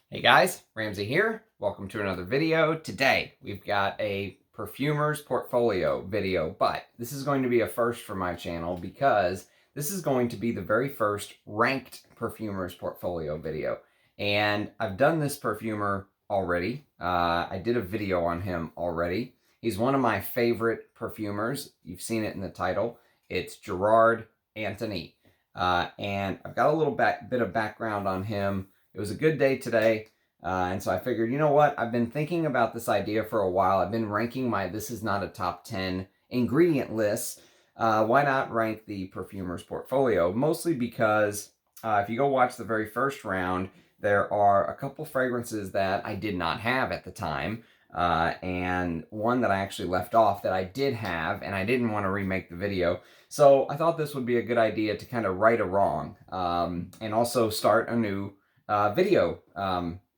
Hey guys, Ramsey here. Welcome to another video. Today we've got a Perfumers portfolio video, but this is going to be a first for my channel because this is going to be the very first ranked Perfumers portfolio video. And I've done this perfumer already. I did a video on him already. He's one of my favorite perfumers. You've seen it in the title. It's Gerard Anthony. And I've got a little bit of background on him. It was a good day today, and so I figured, you know what? I've been thinking about this idea for a while. I've been ranking my This Is Not a Top 10 ingredient list. Why not rank the Perfumers portfolio? Mostly because if you go watch the very first round, there are a couple fragrances that I did not have at the time, and one that I actually left off that I did have, and I didn't want to remake the video. So I thought this would be a good idea to kind of right a wrong, and also start a new video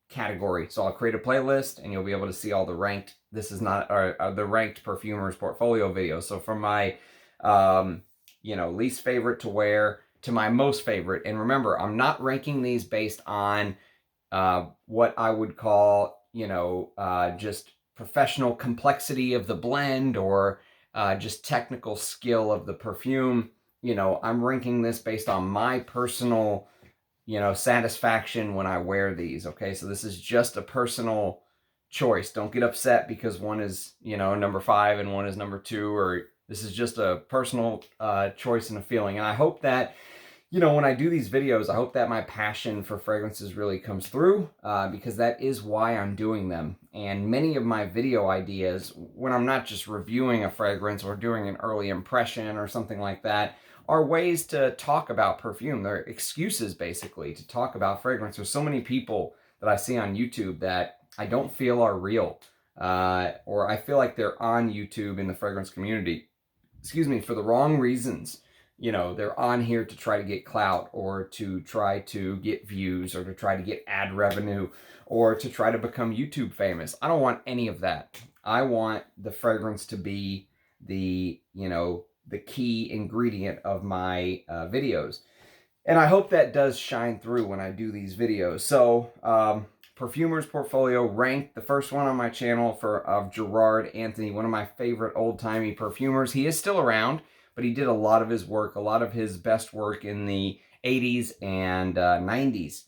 category. So I'll create a playlist and you'll be able to see all the ranked the ranked Perfumers portfolio videos. So from my least favorite to wear to my most favorite. And remember, I'm not ranking these based on what I would call just professional complexity of the blend or just technical skill of the perfume. I'm ranking this based on my personal satisfaction when I wear these, okay? So this is just a personal choice. Don't get upset because one is, number 5 and one is number 2, or this is just a personal choice and a feeling. And I hope that, when I do these videos, I hope that my passion for fragrances really comes through because that is why I'm doing them. And many of my video ideas, when I'm not just reviewing a fragrance or doing an early impression or something like that, are ways to talk about perfume. They're excuses, basically, to talk about fragrance. There's so many people that I see on YouTube that I don't feel are real, or I feel like they're on YouTube in the fragrance community, for the wrong reasons. They're on here to try to get clout, or to try to get views, or to try to get ad revenue, or to try to become YouTube famous. I don't want any of that. I want the fragrance to be the key ingredient of my videos. And I hope that does shine through when I do these videos. So, Perfumers portfolio ranked the first one on my channel of Gerard Anthony, one of my favorite old-timey perfumers. He is still around, but he did a lot of his work, a lot of his best work in the 80s and 90s.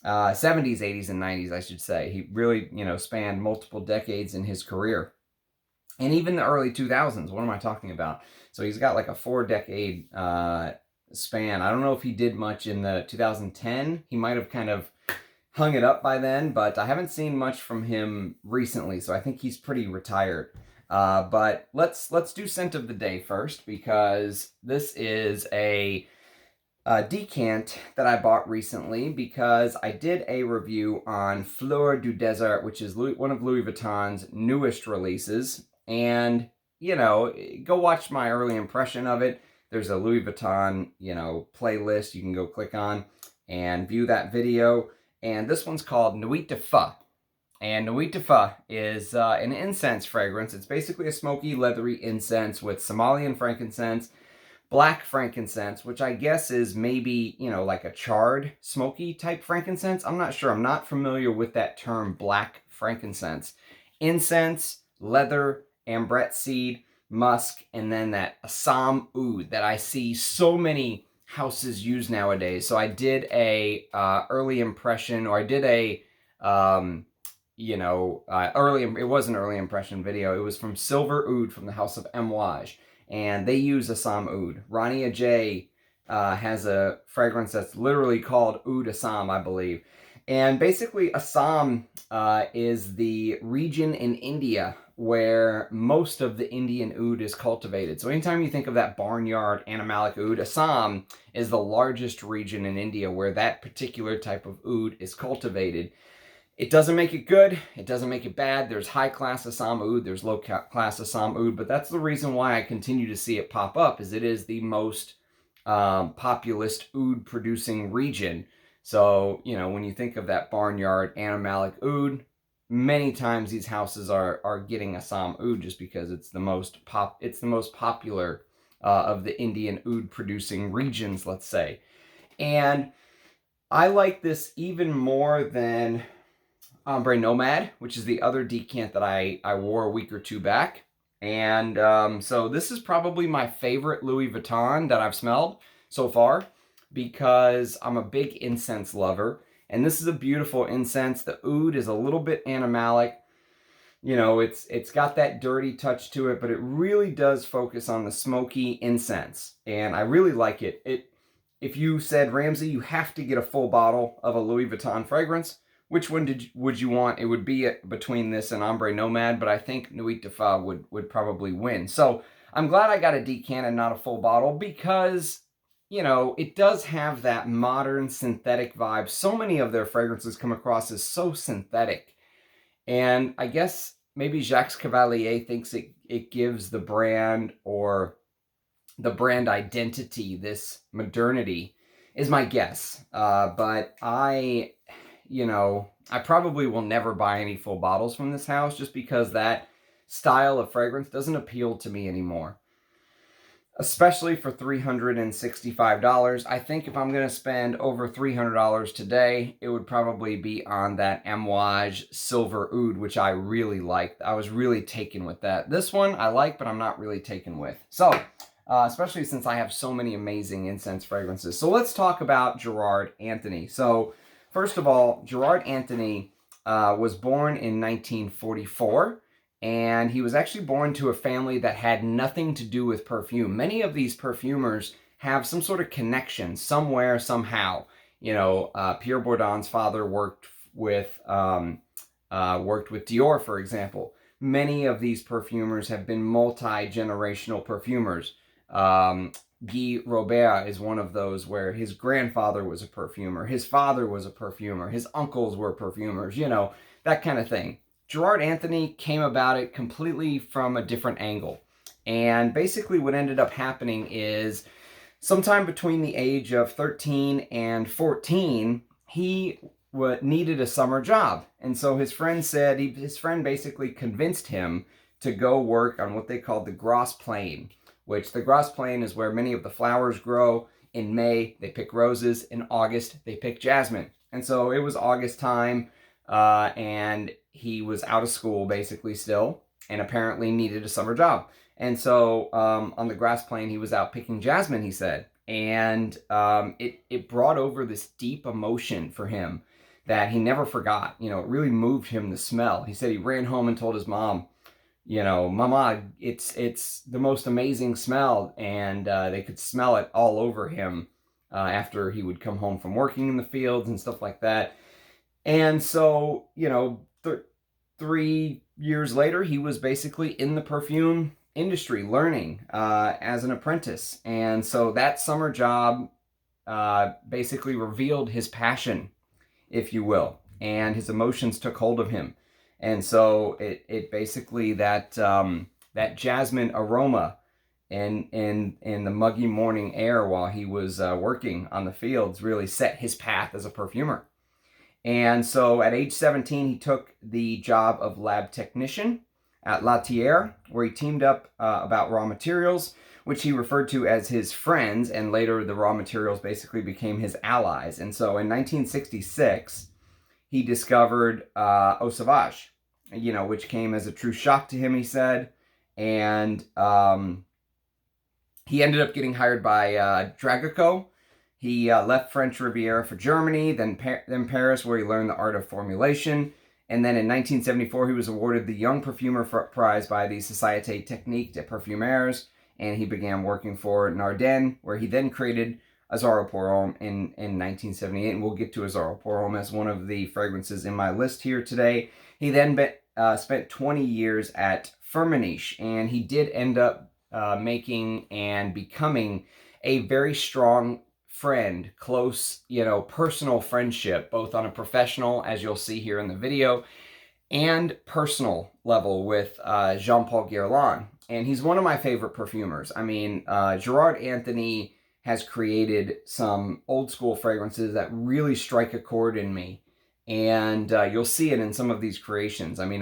70s, 80s, and 90s, I should say. He really, spanned multiple decades in his career. And even the early 2000s, what am I talking about? So he's got like a 4-decade span. I don't know if he did much in the 2010. He might have kind of hung it up by then, but I haven't seen much from him recently, so I think he's pretty retired. But let's do scent of the day first, because this is a decant that I bought recently because I did a review on Fleur du Désert, which is one of Louis Vuitton's newest releases. And, go watch my early impression of it. There's a Louis Vuitton, playlist you can go click on and view that video. And this one's called Nuit de Feu. And Nuit de Feu is an incense fragrance. It's basically a smoky, leathery incense with Somalian frankincense, black frankincense, which I guess is maybe, like a charred, smoky type frankincense. I'm not sure. I'm not familiar with that term, black frankincense. Incense, leather, ambrette seed, musk, and then that Assam oud that I see so many houses use nowadays. So I did a early impression, or I did a it was an early impression video. It was from Silver Oud from the House of Amouage, and they use Assam oud. Rania J has a fragrance that's literally called Oud Assam, I believe. And basically, Assam is the region in India where most of the Indian oud is cultivated. So anytime you think of that barnyard animalic oud, Assam is the largest region in India where that particular type of oud is cultivated. It doesn't make it good. It doesn't make it bad. There's high-class Assam oud. There's low-class Assam oud. But that's the reason why I continue to see it pop up, is it is the most populous oud-producing region. So, when you think of that barnyard animalic oud, many times these houses are getting Assam oud just because it's the most popular of the Indian oud-producing regions, let's say. And I like this even more than Ombre Nomad, which is the other decant that I wore a week or two back. And so this is probably my favorite Louis Vuitton that I've smelled so far, because I'm a big incense lover. And this is a beautiful incense. The oud is a little bit animalic. You know, it's got that dirty touch to it, but it really does focus on the smoky incense. And I really like it. If you said, Ramsey, you have to get a full bottle of a Louis Vuitton fragrance, which one would you want? It would be between this and Ombre Nomad, but I think Nuit de Fa would probably win. So I'm glad I got a decant and not a full bottle, because, you know, it does have that modern synthetic vibe. So many of their fragrances come across as so synthetic. And I guess maybe Jacques Cavalier thinks it gives the brand, or the brand identity, this modernity, is my guess. But I probably will never buy any full bottles from this house, just because that style of fragrance doesn't appeal to me anymore. Especially for $365. I think if I'm going to spend over $300 today, it would probably be on that Amouage Silver Oud, which I really liked. I was really taken with that. This one I like, but I'm not really taken with. So, especially since I have so many amazing incense fragrances. So let's talk about Gerard Anthony. So, first of all, Gerard Anthony was born in 1944. And he was actually born to a family that had nothing to do with perfume. Many of these perfumers have some sort of connection somewhere, somehow. You know, Pierre Bourdon's father worked with Dior, for example. Many of these perfumers have been multi-generational perfumers. Guy Robert is one of those, where his grandfather was a perfumer, his father was a perfumer, his uncles were perfumers, you know, that kind of thing. Gerard Anthony came about it completely from a different angle. And basically what ended up happening is, sometime between the age of 13 and 14, he needed a summer job. And so his friend basically convinced him to go work on what they called the Grès Plain, which the Grès Plain is where many of the flowers grow. In May, they pick roses. In August, they pick jasmine. And so it was August time, and he was out of school basically still, and apparently needed a summer job. And so on the Grès Plain, he was out picking jasmine, he said. And it brought over this deep emotion for him that he never forgot. You know, it really moved him, the smell. He said he ran home and told his mom, you know, Mama, it's the most amazing smell. And they could smell it all over him after he would come home from working in the fields and stuff like that. And so, you know, 3 years later, he was basically in the perfume industry learning as an apprentice. And so that summer job basically revealed his passion, if you will, and his emotions took hold of him. And so it basically, that jasmine aroma in the muggy morning air while he was working on the fields really set his path as a perfumer. And so at age 17, he took the job of lab technician at La Thiers, where he teamed up about raw materials, which he referred to as his friends, and later the raw materials basically became his allies. And so in 1966, he discovered Eau Sauvage, you know, which came as a true shock to him, he said. And he ended up getting hired by Dragico. He left French Riviera for Germany, then Paris, where he learned the art of formulation. And then in 1974, he was awarded the Young Perfumer Prize by the Société Technique des Perfumers, and he began working for Nardin, where he then created Azaro Porum in 1978, and we'll get to Azaro Porum as one of the fragrances in my list here today. He then spent 20 years at Firmenich, and he did end up making and becoming a very strong friend, close, you know, personal friendship, both on a professional, as you'll see here in the video, and personal level with Jean-Paul Guerlain. And he's one of my favorite perfumers. I mean, Gerard Anthony has created some old school fragrances that really strike a chord in me. And you'll see it in some of these creations. I mean,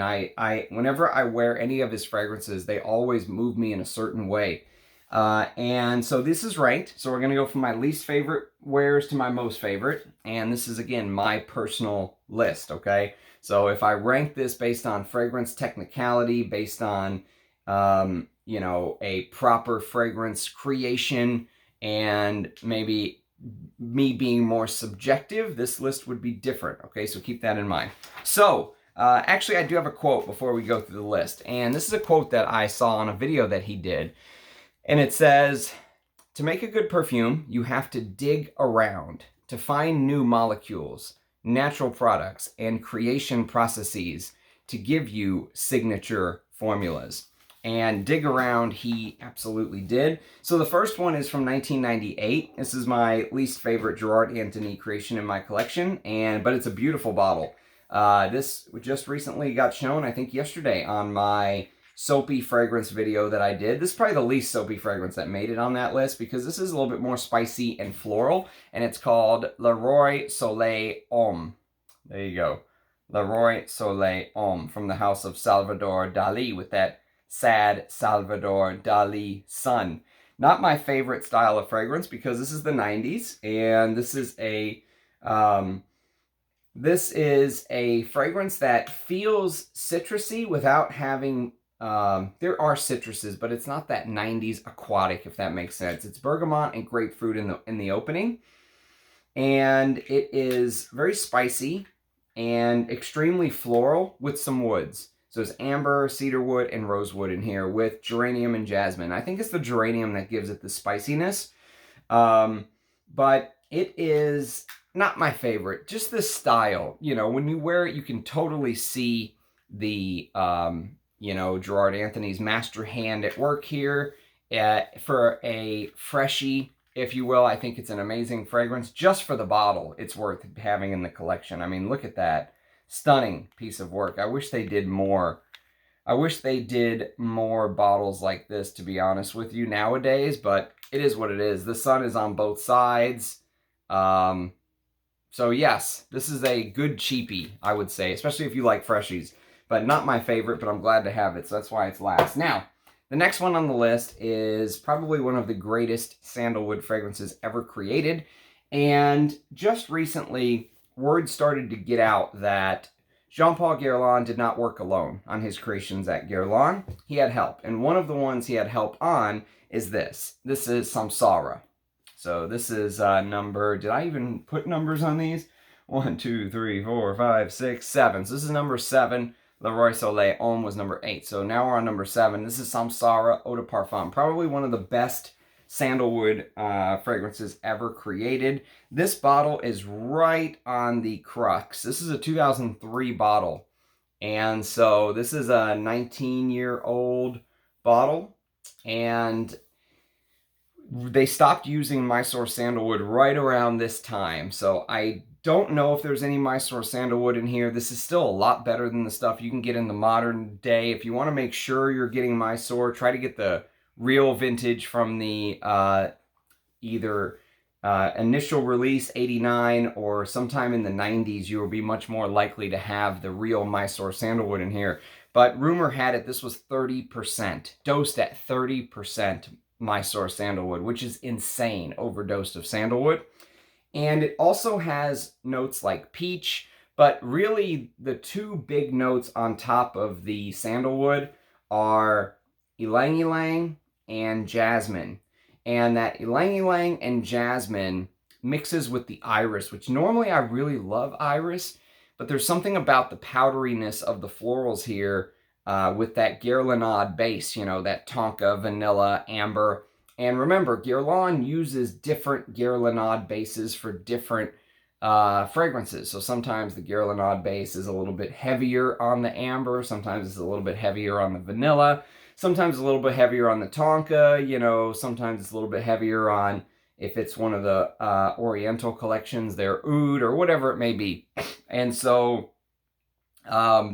whenever I wear any of his fragrances, they always move me in a certain way. And so this is ranked. So we're going to go from my least favorite wares to my most favorite. And this is, again, my personal list, okay? So if I rank this based on fragrance technicality, based on, you know, a proper fragrance creation, and maybe me being more subjective, this list would be different, okay? So keep that in mind. So, actually, I do have a quote before we go through the list. And this is a quote that I saw on a video that he did. And it says, "To make a good perfume, you have to dig around to find new molecules, natural products, and creation processes to give you signature formulas." And dig around, he absolutely did. So the first one is from 1998. This is my least favorite Gerard Anthony creation in my collection, but it's a beautiful bottle. This just recently got shown, I think yesterday, on my soapy fragrance video that I did. This is probably the least soapy fragrance that made it on that list, because this is a little bit more spicy and floral, and it's called Leroy Soleil Homme. There you go. Leroy Soleil Homme, from the house of Salvador Dali, with that sad Salvador Dali son. Not my favorite style of fragrance, because this is the 90s, and this is a fragrance that feels citrusy without having, there are citruses, but it's not that 90s aquatic, if that makes sense. It's bergamot and grapefruit in the opening, and it is very spicy and extremely floral with some woods. So it's amber, cedarwood, and rosewood in here, with geranium and jasmine. I think it's the geranium that gives it the spiciness, but it is not my favorite. Just the style, you know, when you wear it, you can totally see the, you know, Gerard Anthony's master hand at work here. For a freshie, if you will, I think it's an amazing fragrance. Just for the bottle, it's worth having in the collection. I mean, look at that. Stunning piece of work. I wish they did more. I wish they did more bottles like this, to be honest with you, nowadays, but it is what it is. The sun is on both sides. So yes, this is a good cheapie, I would say, especially if you like freshies, but not my favorite, but I'm glad to have it, so that's why it's last. Now, the next one on the list is probably one of the greatest sandalwood fragrances ever created, and just recently, word started to get out that Jean-Paul Guerlain did not work alone on his creations at Guerlain. He had help, and one of the ones he had help on is this. This is Samsara. So this is number, did I even put numbers on these? 1, 2, 3, 4, 5, 6, 7. So this is number 7. Leroy Soleil Homme was number 8. So now we're on number 7. This is Samsara Eau De Parfum. Probably one of the best sandalwood fragrances ever created. This bottle is right on the crux. This is a 2003 bottle. And so this is a 19-year-old bottle. And they stopped using Mysore sandalwood right around this time. So I don't know if there's any Mysore sandalwood in here. This is still a lot better than the stuff you can get in the modern day. If you want to make sure you're getting Mysore, try to get the real vintage from the either initial release 89 or sometime in the 90s. You will be much more likely to have the real Mysore sandalwood in here. But rumor had it this was 30%, dosed at 30% Mysore sandalwood, which is insane, overdosed of sandalwood. And it also has notes like peach, but really the two big notes on top of the sandalwood are ylang ylang and jasmine. And that ylang ylang and jasmine mixes with the iris, which normally I really love iris, but there's something about the powderiness of the florals here with that Guerlain base, you know, that tonka, vanilla, amber. And remember, Guerlain uses different Guerlain bases for different fragrances. So sometimes the Guerlain base is a little bit heavier on the amber, sometimes it's a little bit heavier on the vanilla, sometimes a little bit heavier on the tonka, you know, sometimes it's a little bit heavier on, if it's one of the Oriental collections, their oud or whatever it may be. And so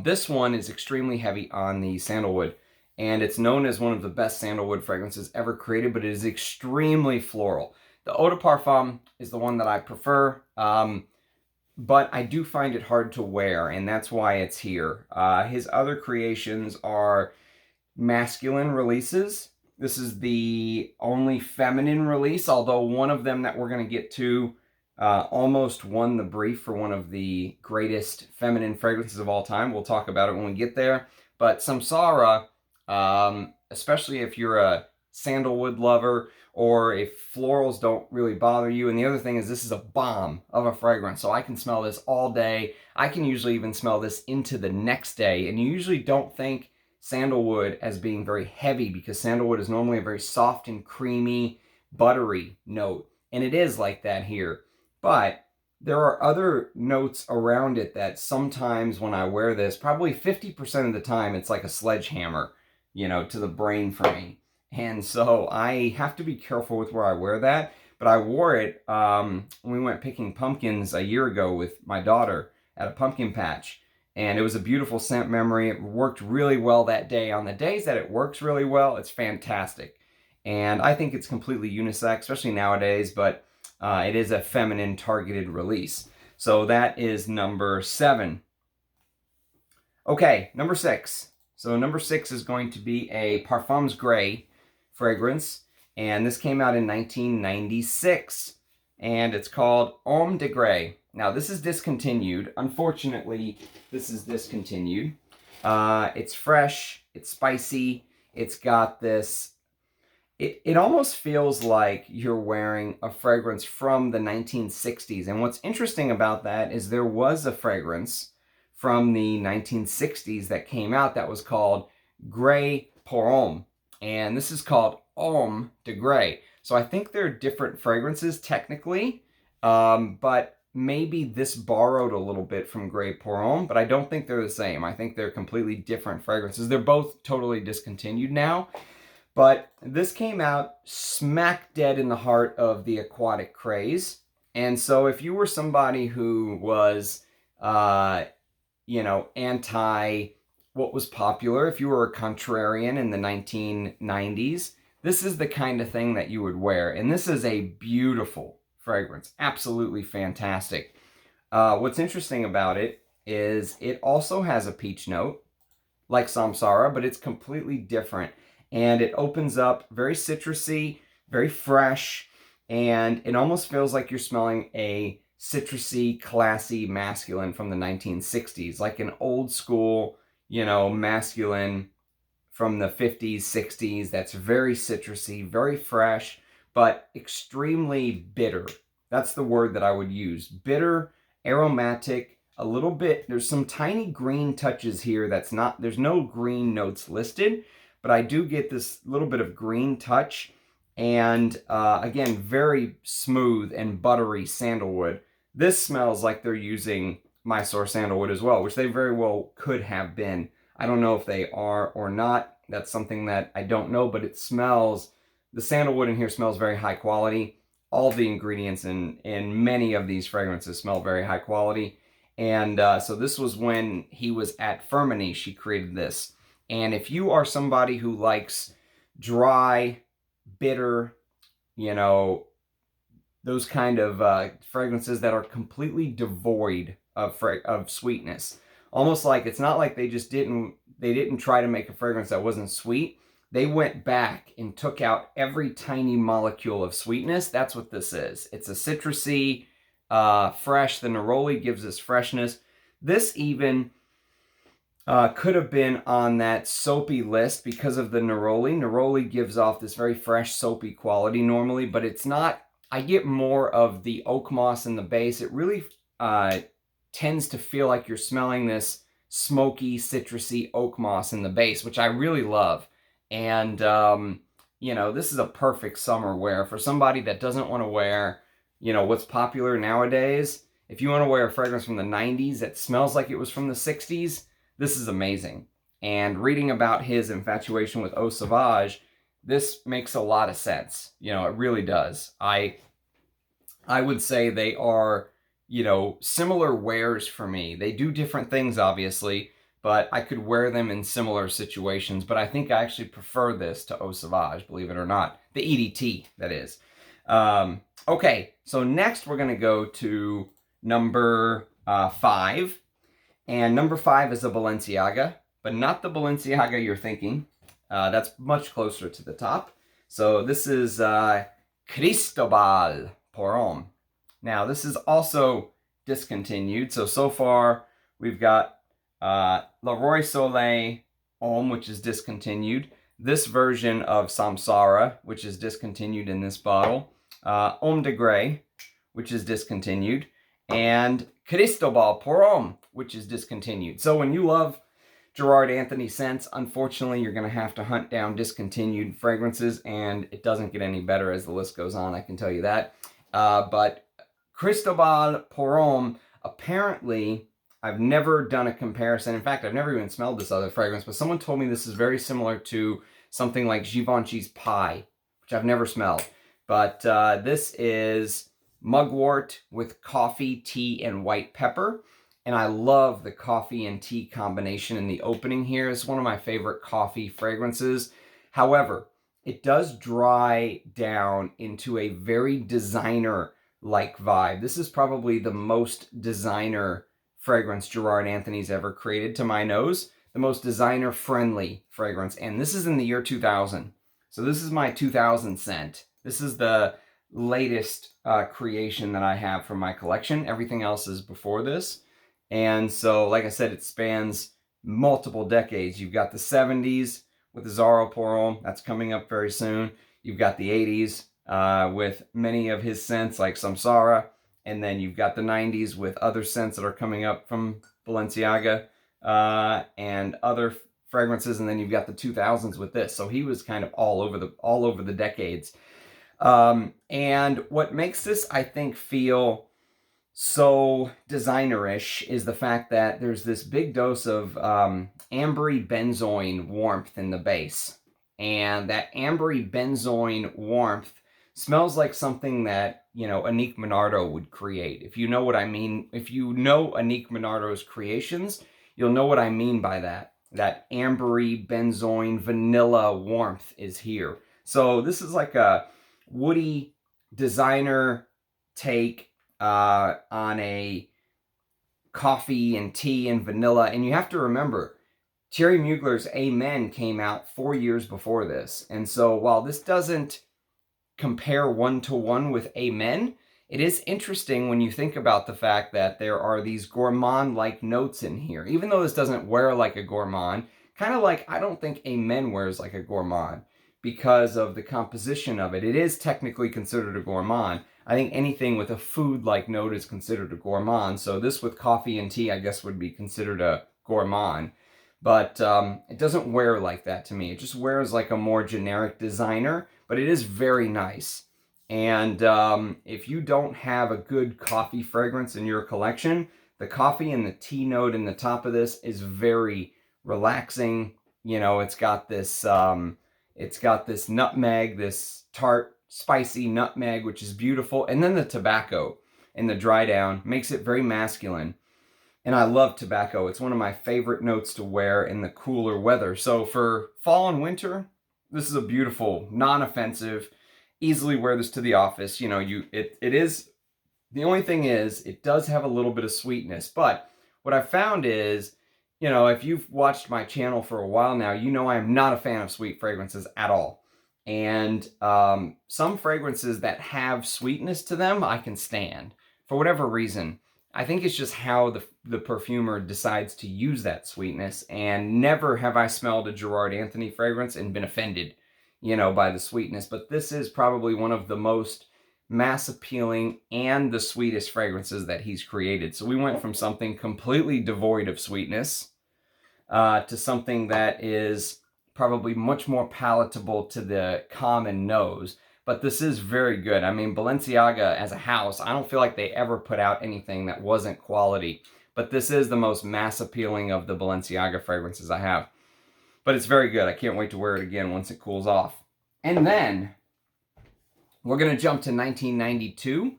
this one is extremely heavy on the sandalwood, and it's known as one of the best sandalwood fragrances ever created, but it is extremely floral. The Eau de Parfum is the one that I prefer, but I do find it hard to wear, and that's why it's here. His other creations are masculine releases, This is the only feminine release, although one of them that we're going to get to almost won the brief for one of the greatest feminine fragrances of all time. We'll talk about it when we get there. But Samsara, especially if you're a sandalwood lover or if florals don't really bother you. And the other thing is this is a bomb of a fragrance. So I can smell this all day. I can usually even smell this into the next day. And you usually don't think sandalwood as being very heavy because sandalwood is normally a very soft and creamy, buttery note. And it is like that here. But there are other notes around it that sometimes when I wear this, probably 50% of the time, it's like a sledgehammer, you know, to the brain for me. And so I have to be careful with where I wear that. But I wore it when we went picking pumpkins a year ago with my daughter at a pumpkin patch. And it was a beautiful scent memory. It worked really well that day. On the days that it works really well, it's fantastic. And I think it's completely unisex, especially nowadays, but it is a feminine targeted release. So that is number 7. Okay, number 6. So number 6 is going to be a Parfums Grès fragrance. And this came out in 1996. And it's called Homme de Grès. Now, this is discontinued. Unfortunately, this is discontinued. It's fresh. It's spicy. It's got this... It almost feels like you're wearing a fragrance from the 1960s. And what's interesting about that is there was a fragrance from the 1960s that came out that was called Guerlain Samsara. And this is called Homme de Grès. So I think they're different fragrances technically, but maybe this borrowed a little bit from Guerlain Samsara, but I don't think they're the same. I think they're completely different fragrances. They're both totally discontinued now, but this came out smack dead in the heart of the aquatic craze. And so if you were somebody who was, you know, anti what was popular, if you were a contrarian in the 1990s, this is the kind of thing that you would wear. And this is a beautiful fragrance. Absolutely fantastic. What's interesting about it is it also has a peach note, like Samsara, but it's completely different. And it opens up very citrusy, very fresh, and it almost feels like you're smelling a citrusy, classy masculine from the 1960s, like an old school, you know, masculine from the 50s, 60s, that's very citrusy, very fresh, but extremely bitter. That's the word that I would use. Bitter, aromatic, a little bit, there's some tiny green touches here that's not, there's no green notes listed, but I do get this little bit of green touch. And again, very smooth and buttery sandalwood. This smells like they're using Mysore sandalwood as well, which they very well could have been. I don't know if they are or not. That's something that I don't know, but it smells, the sandalwood in here smells very high quality. All the ingredients in many of these fragrances smell very high quality. And so this was when he was at Firmenich, he created this. And if you are somebody who likes dry, bitter, you know, those kind of fragrances that are completely devoid of sweetness. Almost like it's not like they didn't try to make a fragrance that wasn't sweet. They went back and took out every tiny molecule of sweetness. That's what this is. It's a citrusy, fresh. The neroli gives us freshness. This even could have been on that soapy list because of the neroli. Neroli gives off this very fresh, soapy quality normally, but it's not. I get more of the oak moss in the base. It really tends to feel like you're smelling this smoky, citrusy oak moss in the base, which I really love. And, you know, this is a perfect summer wear for somebody that doesn't want to wear, you know, what's popular nowadays. If you want to wear a fragrance from the 90s that smells like it was from the 60s, this is amazing. And reading about his infatuation with Eau Sauvage, this makes a lot of sense. You know, it really does. I would say they are, you know, similar wears for me. They do different things, obviously, but I could wear them in similar situations. But I think I actually prefer this to Eau Sauvage, believe it or not. The EDT, that is. Okay, so next we're going to go to number 5. And number 5 is a Balenciaga, but not the Balenciaga you're thinking. That's much closer to the top. So this is Cristobal Porum. Now this is also discontinued. So far we've got Leroy Soleil Homme, which is discontinued. This version of Samsara, which is discontinued in this bottle. Homme de Grès, which is discontinued. And Cristobal Porum, which is discontinued. So when you love Gerard Anthony scents, unfortunately, you're going to have to hunt down discontinued fragrances, and it doesn't get any better as the list goes on, I can tell you that. But Cristobal Porum, apparently, I've never done a comparison. In fact, I've never even smelled this other fragrance, but someone told me this is very similar to something like Givenchy's Pie, which I've never smelled. But this is mugwort with coffee, tea, and white pepper. And I love the coffee and tea combination in the opening here. It's one of my favorite coffee fragrances. However, it does dry down into a very designer-like vibe. This is probably the most designer fragrance Gerard Anthony's ever created to my nose. The most designer-friendly fragrance. And this is in the year 2000. So this is my 2000 scent. This is the latest creation that I have from my collection. Everything else is before this. And so, like I said, it spans multiple decades. You've got the 70s with Azaro Porum. That's coming up very soon. You've got the 80s with many of his scents like Samsara. And then you've got the 90s with other scents that are coming up from Balenciaga and other fragrances. And then you've got the 2000s with this. So he was kind of all over the decades. And what makes this, I think, feel so designer-ish is the fact that there's this big dose of ambery benzoin warmth in the base. And that ambery benzoin warmth smells like something that, you know, Anique Minardo would create. If you know what I mean, if you know Anique Minardo's creations, you'll know what I mean by that. That ambery benzoin vanilla warmth is here. So this is like a woody designer take on a coffee and tea and vanilla. And you have to remember, Thierry Mugler's Amen came out 4 years before this. And so while this doesn't compare one-to-one with Amen, it is interesting when you think about the fact that there are these gourmand-like notes in here. Even though this doesn't wear like a gourmand, kind of like I don't think Amen wears like a gourmand because of the composition of it. It is technically considered a gourmand. I think anything with a food-like note is considered a gourmand. So this with coffee and tea, I guess, would be considered a gourmand. But it doesn't wear like that to me. It just wears like a more generic designer, but it is very nice. And if you don't have a good coffee fragrance in your collection, the coffee and the tea note in the top of this is very relaxing. You know, it's got this nutmeg, this tart, spicy nutmeg, which is beautiful. And then the tobacco in the dry down makes it very masculine. And I love tobacco. It's one of my favorite notes to wear in the cooler weather. So for fall and winter, this is a beautiful, non-offensive, easily wear this to the office. You know, it is, the only thing is, it does have a little bit of sweetness. But what I found is, you know, if you've watched my channel for a while now, you know I am not a fan of sweet fragrances at all. And some fragrances that have sweetness to them, I can stand. For whatever reason, I think it's just how the perfumer decides to use that sweetness. And never have I smelled a Gerard Anthony fragrance and been offended, you know, by the sweetness. But this is probably one of the most mass appealing and the sweetest fragrances that he's created. So we went from something completely devoid of sweetness to something that is probably much more palatable to the common nose. But this is very good. I mean, Balenciaga as a house, I don't feel like they ever put out anything that wasn't quality. But this is the most mass appealing of the Balenciaga fragrances I have. But it's very good. I can't wait to wear it again once it cools off. And then we're going to jump to 1992.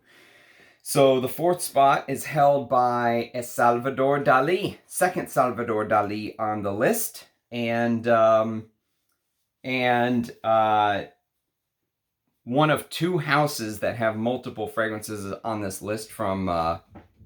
So the fourth spot is held by Salvador Dali. Second Salvador Dali on the list. And one of two houses that have multiple fragrances on this list from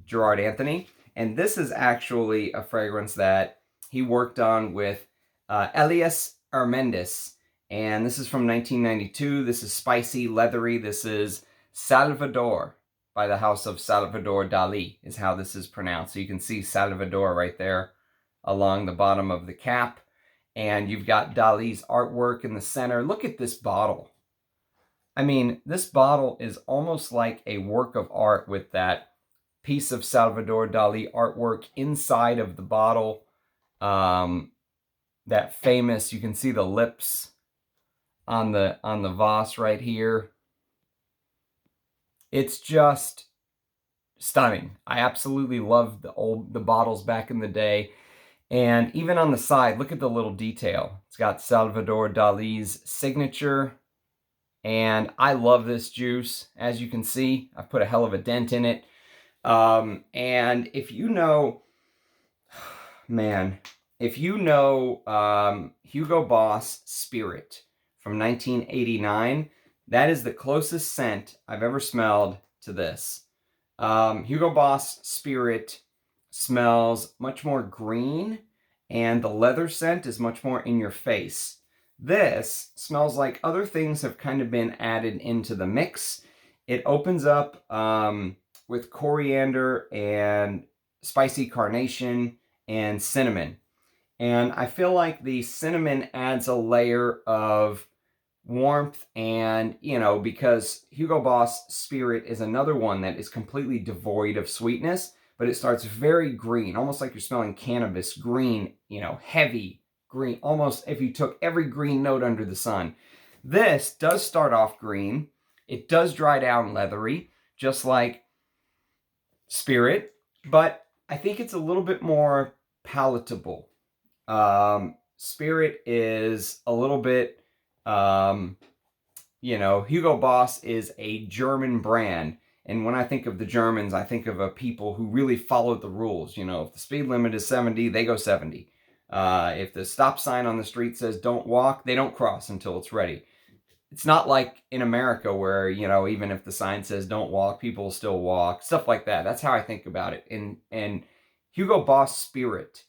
Gerard Anthony. And this is actually a fragrance that he worked on with Elias Armendis. And this is from 1992. This is spicy, leathery. This is Salvador by the house of Salvador Dali is how this is pronounced. So you can see Salvador right there along the bottom of the cap. And you've got Dali's artwork in the center. Look at this bottle. I mean, this bottle is almost like a work of art with that piece of Salvador Dali artwork inside of the bottle. That famous, you can see the lips on the Vase right here. It's just stunning. I absolutely love the bottles back in the day. And even on the side, look at the little detail. It's got Salvador Dali's signature. And I love this juice. As you can see, I've put a hell of a dent in it. And if you know, man, if you know Hugo Boss Spirit from 1989, that is the closest scent I've ever smelled to this. Hugo Boss Spirit smells much more green, and the leather scent is much more in your face. This smells like other things have kind of been added into the mix. It opens up with coriander and spicy carnation and cinnamon. And I feel like the cinnamon adds a layer of warmth, and, you know, because Hugo Boss Spirit is another one that is completely devoid of sweetness, but it starts very green, almost like you're smelling cannabis, green, you know, heavy green, almost if you took every green note under the sun. This does start off green. It does dry down leathery, just like Spirit, but I think it's a little bit more palatable. Spirit is a little bit, you know, Hugo Boss is a German brand. And when I think of the Germans, I think of a people who really followed the rules. You know, if the speed limit is 70, they go 70. If the stop sign on the street says don't walk, they don't cross until it's ready. It's not like in America where, you know, even if the sign says don't walk, people still walk. Stuff like that. That's how I think about it. And Hugo Boss Spirit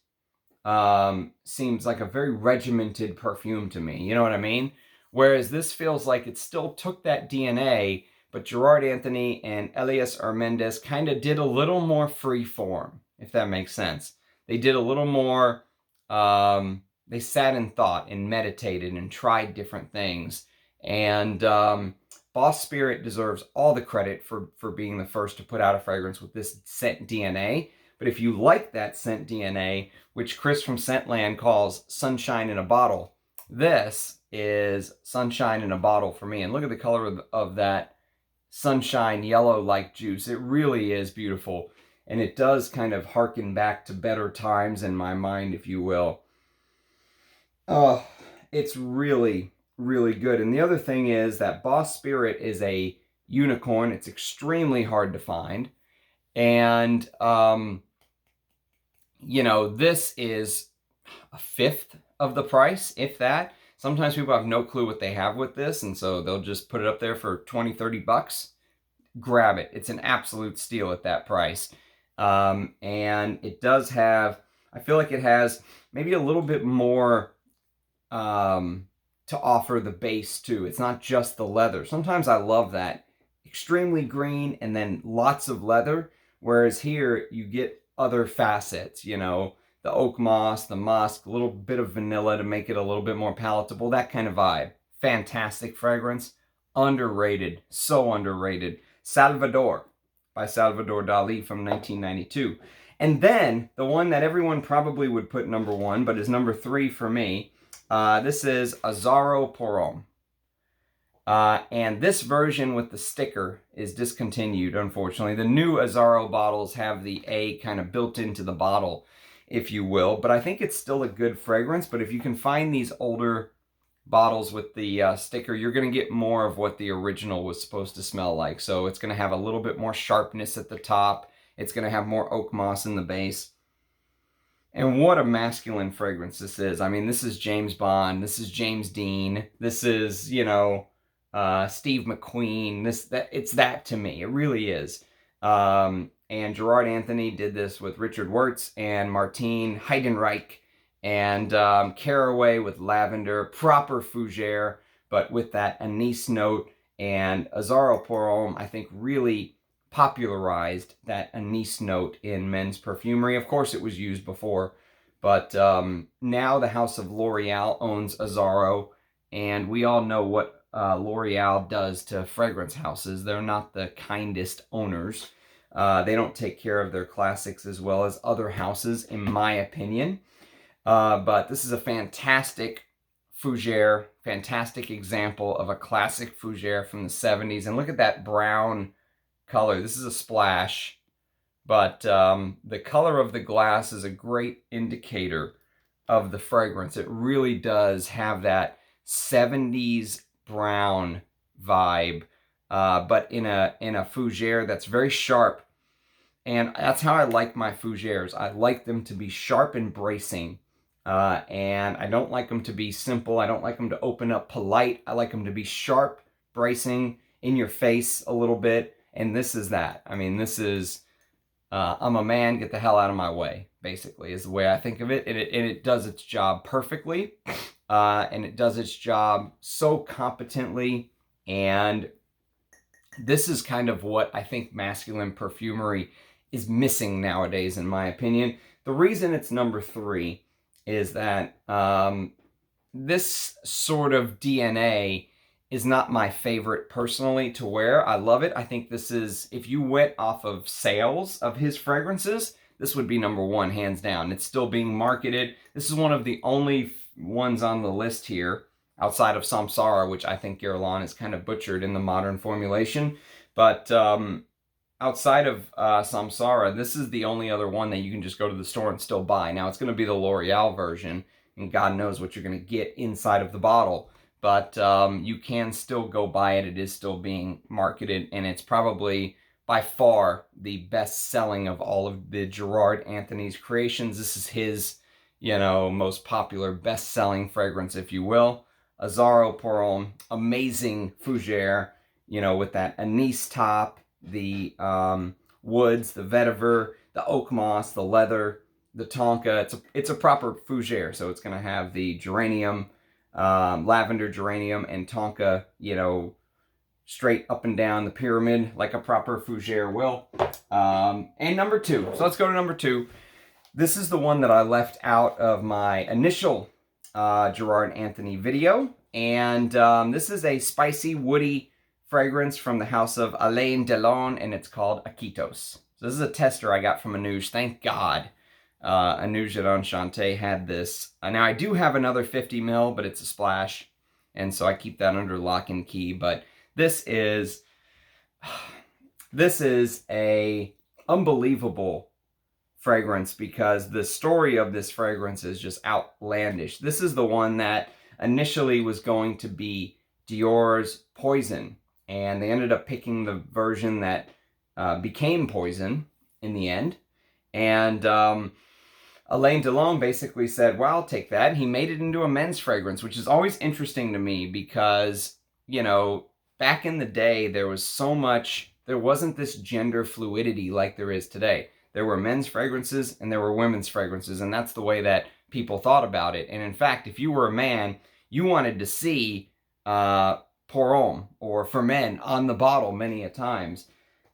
seems like a very regimented perfume to me. You know what I mean? Whereas this feels like it still took that DNA, but Gerard Anthony and Elias Armendis kind of did a little more free form, if that makes sense. They did a little more, they sat and thought and meditated and tried different things. And Boss Spirit deserves all the credit for being the first to put out a fragrance with this scent DNA. But if you like that scent DNA, which Chris from Scentland calls sunshine in a bottle, this is sunshine in a bottle for me. And look at the color of that sunshine yellow-like juice. It really is beautiful. And it does kind of harken back to better times in my mind, if you will. Oh, it's really, really good. And the other thing is that Boss Spirit is a unicorn. It's extremely hard to find. And, you know, this is a fifth of the price, if that. Sometimes people have no clue what they have with this, and so they'll just put it up there for 20, 30 bucks. Grab it. It's an absolute steal at that price. And it does have, I feel like it has maybe a little bit more to offer the base too. It's not just the leather. Sometimes I love that. Extremely green and then lots of leather, whereas here you get other facets, you know, the oak moss, the musk, a little bit of vanilla to make it a little bit more palatable, that kind of vibe. Fantastic fragrance. Underrated. So underrated. Salvador by Salvador Dali from 1992. And then the one that everyone probably would put number one, but is number 3 for me, this is Azaro Porum. And this version with the sticker is discontinued, unfortunately. The new Azzaro bottles have the A kind of built into the bottle, if you will. But I think it's still a good fragrance. But if you can find these older bottles with the sticker, you're going to get more of what the original was supposed to smell like. So it's going to have a little bit more sharpness at the top. It's going to have more oak moss in the base. And what a masculine fragrance this is. I mean, this is James Bond. This is James Dean. This is, you know, Steve McQueen. It's that to me. It really is. And Gerard Anthony did this with Richard Wirtz and Martine Heidenreich. And caraway with lavender, proper fougere, but with that anise note. And Azaro Porum, I think, really popularized that anise note in men's perfumery. Of course, it was used before, but now the house of L'Oreal owns Azzaro, and we all know what L'Oreal does to fragrance houses. They're not the kindest owners. They don't take care of their classics as well as other houses, in my opinion. But this is a fantastic fougere, fantastic example of a classic fougere from the 70s. And look at that brown color. This is a splash, but the color of the glass is a great indicator of the fragrance. It really does have that 70s brown vibe, but in a fougere that's very sharp. And that's how I like my fougeres. I like them to be sharp and bracing. And I don't like them to be simple. I don't like them to open up polite. I like them to be sharp, bracing, in your face a little bit. And this is that. I mean, this is, I'm a man, get the hell out of my way, basically, is the way I think of it. And it does its job perfectly. And it does its job so competently. And this is kind of what I think masculine perfumery is missing nowadays, in my opinion. The reason it's number 3 is that this sort of DNA is not my favorite personally to wear. I love it. I think this is, if you went off of sales of his fragrances, this would be number 1, hands down. It's still being marketed. This is one of the only ones on the list here, outside of Samsara, which I think Guerlain is kind of butchered in the modern formulation. But outside of Samsara, this is the only other one that you can just go to the store and still buy. Now, it's going to be the L'Oreal version, and God knows what you're going to get inside of the bottle. But you can still go buy it. It is still being marketed, and it's probably by far the best-selling of all of the Gerard Anthony's creations. This is his, you know, most popular, best-selling fragrance, if you will. Azaro Pearl, amazing fougere, you know, with that anise top, the woods, the vetiver, the oak moss, the leather, the tonka. It's a proper fougere, so it's going to have the geranium, lavender, geranium, and tonka, you know, straight up and down the pyramid like a proper fougere will. And number 2. So let's go to number 2. This is the one that I left out of my initial Gerard Anthony video, and this is a spicy, woody fragrance from the house of Alain Delon, and it's called Aquitos. So this is a tester I got from Anoush. Thank God Anoush at Enchante had this. Now I do have another 50 ml, but it's a splash, and so I keep that under lock and key. But this is a unbelievable fragrance, because the story of this fragrance is just outlandish. This is the one that initially was going to be Dior's Poison, and they ended up picking the version that became Poison in the end. And Alain Delon basically said, well, I'll take that. And he made it into a men's fragrance, which is always interesting to me because, you know, back in the day, there wasn't this gender fluidity like there is today. There were men's fragrances and there were women's fragrances, and that's the way that people thought about it. And in fact, if you were a man, you wanted to see Pour Homme or For Men on the bottle many a times.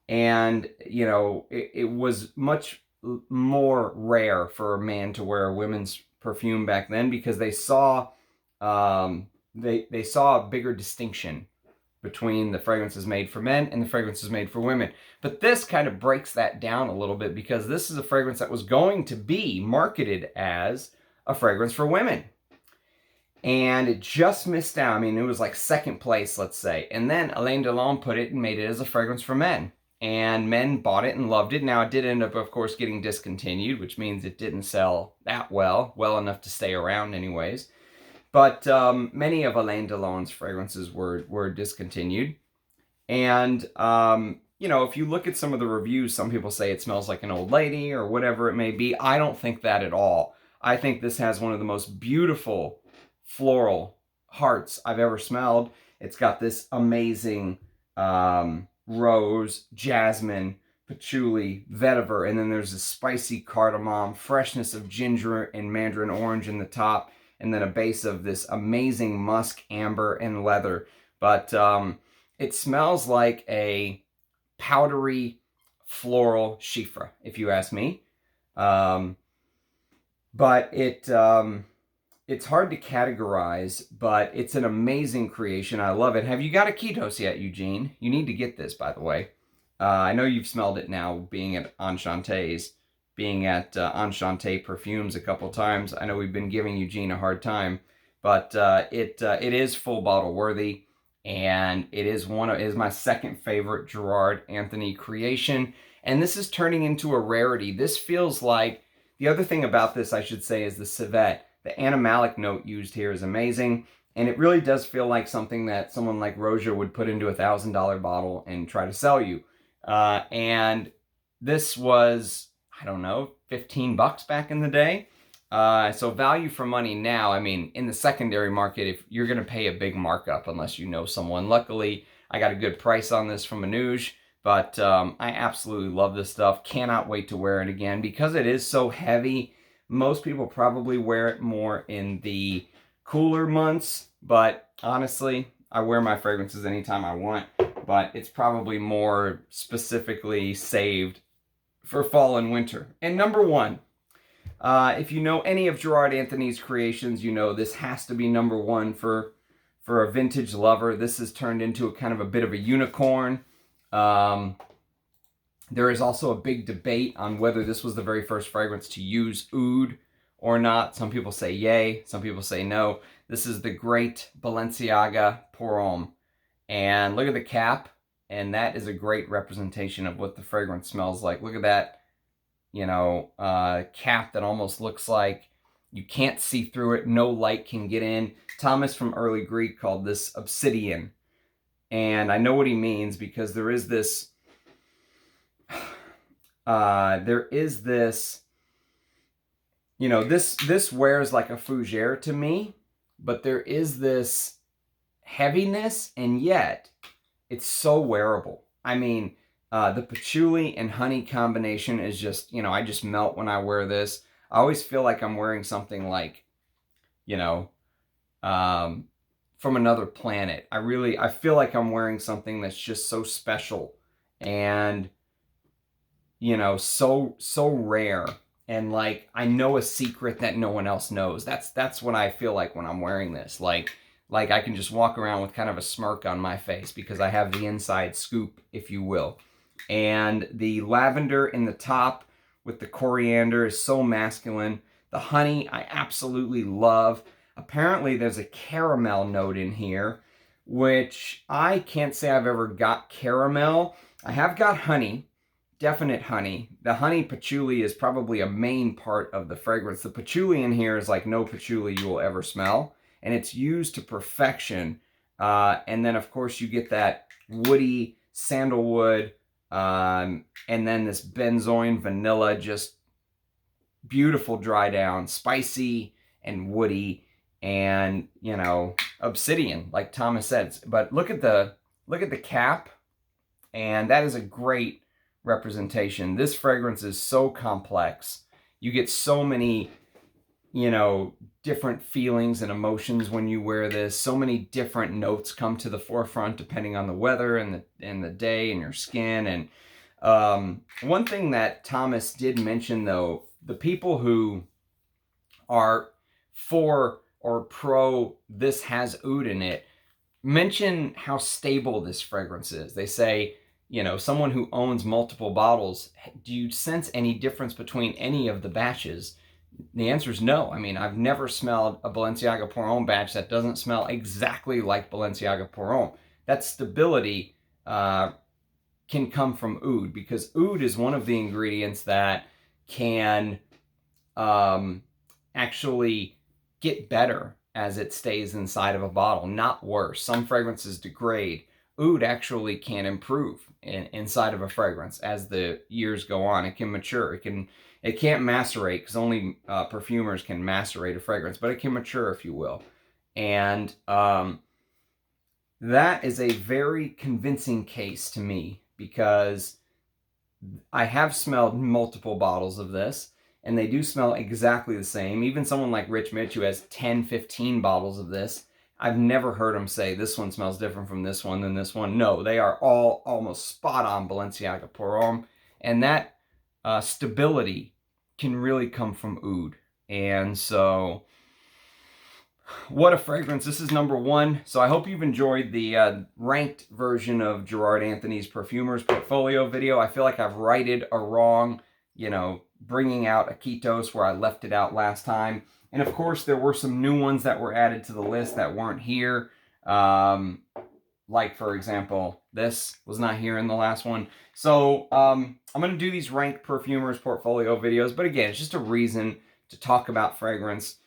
And, you know, it was much more rare for a man to wear a women's perfume back then, because they saw they saw a bigger distinction between the fragrances made for men and the fragrances made for women. But this kind of breaks that down a little bit, because this is a fragrance that was going to be marketed as a fragrance for women. And it just missed out. I mean, it was like second place, let's say. And then Alain Delon put it and made it as a fragrance for men. And men bought it and loved it. Now, it did end up, of course, getting discontinued, which means it didn't sell that well enough to stay around anyways. But many of Alain Delon's fragrances were discontinued. And, you know, if you look at some of the reviews, some people say it smells like an old lady or whatever it may be. I don't think that at all. I think this has one of the most beautiful floral hearts I've ever smelled. It's got this amazing rose, jasmine, patchouli, vetiver, and then there's a spicy cardamom, freshness of ginger and mandarin orange in the top, and then a base of this amazing musk, amber, and leather. But it smells like a powdery floral chiffre, if you ask me. But it's hard to categorize, but it's an amazing creation. I love it. Have you got Aquitos yet, Eugene? You need to get this, by the way. I know you've smelled it now, being at Enchanté's, being at Enchanté Parfums a couple times. I know we've been giving Eugene a hard time, but it is full bottle worthy, and it is my second favorite Gerard Anthony creation, and this is turning into a rarity. This feels like, the other thing about this, I should say, is the civet. The animalic note used here is amazing, and it really does feel like something that someone like Roja would put into a $1,000 bottle and try to sell you. And this was, I don't know, 15 bucks back in the day. So value for money now. I mean, in the secondary market, if you're going to pay a big markup unless you know someone. Luckily, I got a good price on this from Manouche, but I absolutely love this stuff. Cannot wait to wear it again because it is so heavy. Most people probably wear it more in the cooler months, but honestly, I wear my fragrances anytime I want, but it's probably more specifically saved for fall and winter. And number one, if you know any of Gerard Anthony's creations, you know this has to be number one for a vintage lover. This has turned into a kind of a bit of a unicorn. There is also a big debate on whether this was the very first fragrance to use oud or not. Some people say yay, some people say no. This is the great Balenciaga Porum. And look at the cap, and that is a great representation of what the fragrance smells like. Look at that, you know, cap that almost looks like you can't see through it. No light can get in. Thomas from Early Greek called this obsidian. And I know what he means because there is this, you know, this wears like a fougere to me, but there is this heaviness, and yet it's so wearable. I mean, the patchouli and honey combination is just, you know, I just melt when I wear this. I always feel like I'm wearing something like, you know, from another planet. I feel like I'm wearing something that's just so special and, you know, so rare. And like, I know a secret that no one else knows. That's what I feel like when I'm wearing this. Like I can just walk around with kind of a smirk on my face because I have the inside scoop, if you will. And the lavender in the top with the coriander is so masculine. The honey, I absolutely love. Apparently, there's a caramel note in here, which I can't say I've ever got caramel. I have got honey, definite honey. The honey patchouli is probably a main part of the fragrance. The patchouli in here is like no patchouli you will ever smell, and it's used to perfection. And then, of course, you get that woody sandalwood, and then this benzoin vanilla, just beautiful dry down, spicy and woody, and, you know, obsidian, like Thomas said. But look at the cap, and that is a great representation. This fragrance is so complex. You get so many, you know, different feelings and emotions when you wear this. So many different notes come to the forefront depending on the weather and the day and your skin. And one thing that Thomas did mention, though, the people who are for or pro this has oud in it mention how stable this fragrance is. They say, you know, someone who owns multiple bottles, do you sense any difference between any of the batches? The answer is no. I mean, I've never smelled a Balenciaga Porum batch that doesn't smell exactly like Balenciaga Porum. That stability can come from oud, because oud is one of the ingredients that can actually get better as it stays inside of a bottle, not worse. Some fragrances degrade. Oud actually can improve inside of a fragrance as the years go on. It can mature. It can't macerate, because only perfumers can macerate a fragrance, but it can mature, if you will. And that is a very convincing case to me, because I have smelled multiple bottles of this, and they do smell exactly the same. Even someone like Rich Mitch, who has 10, 15 bottles of this, I've never heard him say this one smells different from this one than this one. No, they are all almost spot on Balenciaga Pour Homme, and that stability can really come from oud. And so, what a fragrance. This is number 1. So I hope you've enjoyed the ranked version of Gerard Anthony's Perfumers portfolio video. I feel like I've righted a wrong, you know, bringing out Aquitos where I left it out last time. And of course, there were some new ones that were added to the list that weren't here. Like, for example, this was not here in the last one. So I'm going to do these ranked Perfumers portfolio videos. But again, it's just a reason to talk about fragrance.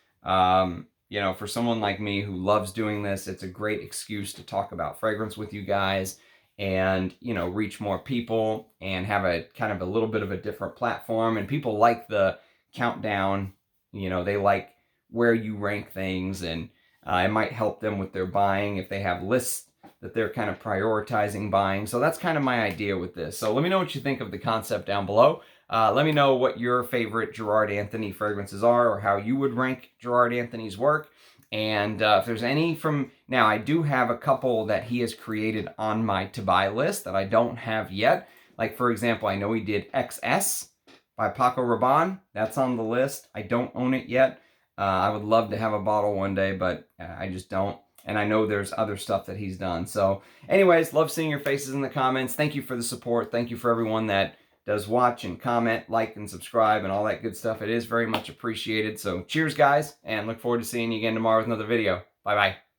You know, for someone like me who loves doing this, it's a great excuse to talk about fragrance with you guys and, you know, reach more people and have a kind of a little bit of a different platform. And people like the countdown, you know, they like where you rank things, and it might help them with their buying if they have lists that they're kind of prioritizing buying. So that's kind of my idea with this. So let me know what you think of the concept down below. Let me know what your favorite Gerard Anthony fragrances are, or how you would rank Gerard Anthony's work. And if there's any from... Now, I do have a couple that he has created on my to-buy list that I don't have yet. Like, for example, I know he did XS by Paco Rabanne. That's on the list. I don't own it yet. I would love to have a bottle one day, but I just don't. And I know there's other stuff that he's done. So anyways, love seeing your faces in the comments. Thank you for the support. Thank you for everyone that does watch and comment, like and subscribe, and all that good stuff. It is very much appreciated. So cheers, guys, and look forward to seeing you again tomorrow with another video. Bye-bye.